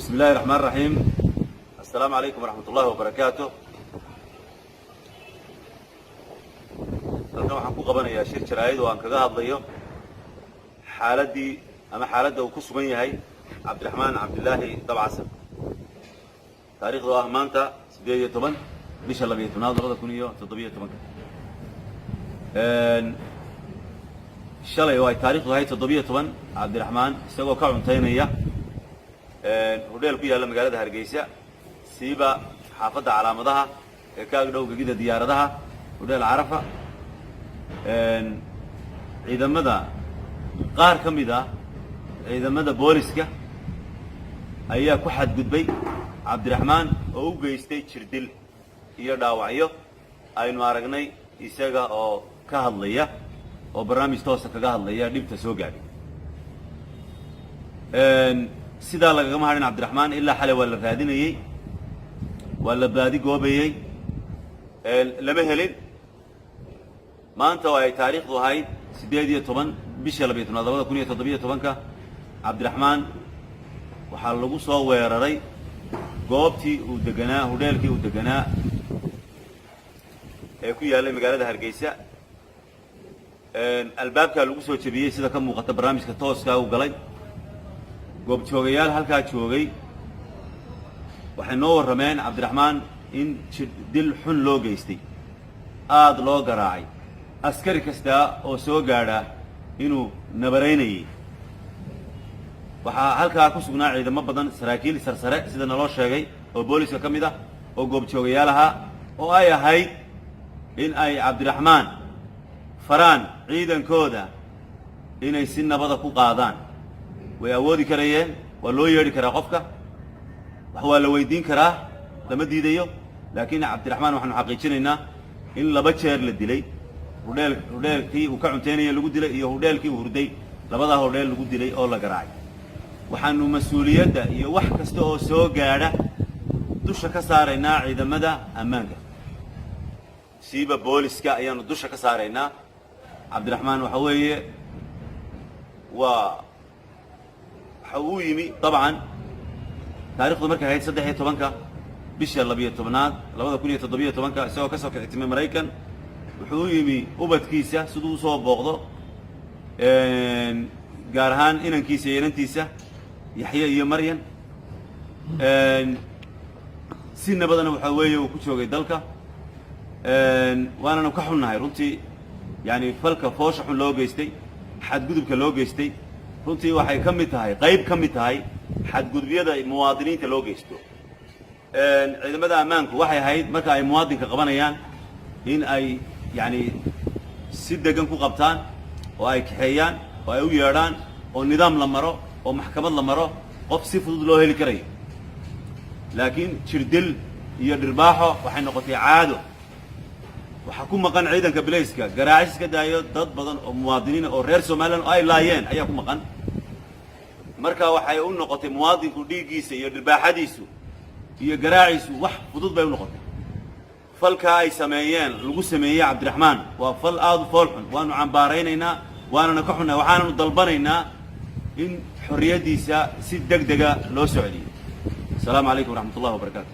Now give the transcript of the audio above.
بسم الله الرحمن الرحيم. السلام عليكم ورحمة الله وبركاته. halkan waxaan ku qabanayaa shir jaraa'id oo aan kaga hadlayo xaaladda uu ku sugan yahay Cabdiraxmaan Cabdilaahi Dabcasan. taariikhdu ah maanta 18 bisha 12 2017. shalay oo ay taariikhdu ahayd 17 Cabdiraxmaan isagoo ka cuntaynaya hodheel ku yaalla magaalada Hargeysa siiba xaafadda calaamadaha ee ka agdhow gegida diyaaradaha hodheel Carafa. ciidamada qaar ka mid ah ciidamada booliska ayaa ku xadgudbay Cabdiraxmaan oo u geystay jirdil iyo dhaawacyo aynu aragnay isaga oo ka hadlaya oo barnaamij toosa kaga hadlaya dhibta soo gaadhay. sidaa lagama hadhin Cabdiraxmaan ilaa xalay waa la raadinayay, waa la baadi goobayay, lama helin. maanta oo ay taariikhdu ahayd 18 bisha 12 2017 Cabdiraxmaan waxaa lagu soo weeraray goobtii uu deganaa hodheelkii uu deganaa ee ku yaallay magaalada Hargeysa. albaabka lagu soo jabiyay sida ka muuqata barnaamijka tooska uu galay. goob joogayaal halkaa joogay waxay noo warrameen Cabdiraxmaan in dil xun loo geystay, aad loo garaacay, askari kasta oo soo gaadha inuu nabaraynayay. waxaa halkaa ku sugnaa ciidamo badan, saraakiil sarsare sida naloo sheegay oo booliska ka mid ah oo goob joogayaal ahaa, oo ay ahayd in ay Cabdiraxmaan faraan ciidankooda inay si nabada ku qaadaan. way awoodi karayeen, waa loo yeedhi karaa qofka, wax waa la weydiin karaa, lama diidayo. laakiin Cabdiraxmaan waxaanu xaqiijinaynaa in 2 jeer la dilay. hodheelkii uu ka cuntaynaya lagu dilay iyo hodheelkii uu hurday, labadaa hodheel lagu dilay oo la garaacay. waxaanu mas-uuliyadda iyo wax kasta oo soo gaadha dusha ka saaraynaa ciidamada ammaanka, siiba booliska ayaanu dusha ka saaraynaa. Cabdiraxmaan waxa weeye waxa uu yimi dabcan taariikhdu markay ahayd 13 bisha 12 2017 isagoo ka soo kictimay Maraykan. wuxuu u yimi ubadkiisa siduu u soo booqdo, gaar ahaan inankiisa iyo inantiisa Yaxye iyo Maryan. si nabadana waxa weeye uu ku joogay dalka. waananu ka xunnahay runtii, yani falka foosha xun loo geystay, xadgudubka loo geystay runtii waxay ka mid tahay, qayb ka mid tahay xadgudubyada muwaadiniinta loo geysto. ciidamada ammaanku waxay ahayd marka ay muwaadinka qabanayaan in ay yani si degan ku qabtaan oo ay kaxeeyaan oo ay u yeedhaan oo nidaam la maro oo maxkamad la maro, qof si fudud loo heli karayo. laakiin jirdil iyo dhirbaaxo waxay noqotay caado. waxaa ku maqan ciidanka bilayska garaacis ka daayo dad badan oo muwaadiniin oo reer Soomaaliland oo ay laayeen ayaa ku maqan. marka waxay u noqotay muwaadinku dhiiggiisa iyo dhirbaaxadiisu iyo garaaciisu wax fudud bay u noqotay. falka ay sameeyeen lagu sameeyay Cabdiraxmaan waa fal aad u fool xun. waanu cambaaraynaynaa, waanana ka xunnahay, waxaananu dalbanaynaa in xorriyadiisa si degdega loo soo celiyo. السلام عليكم ورحمة الله وبركاته.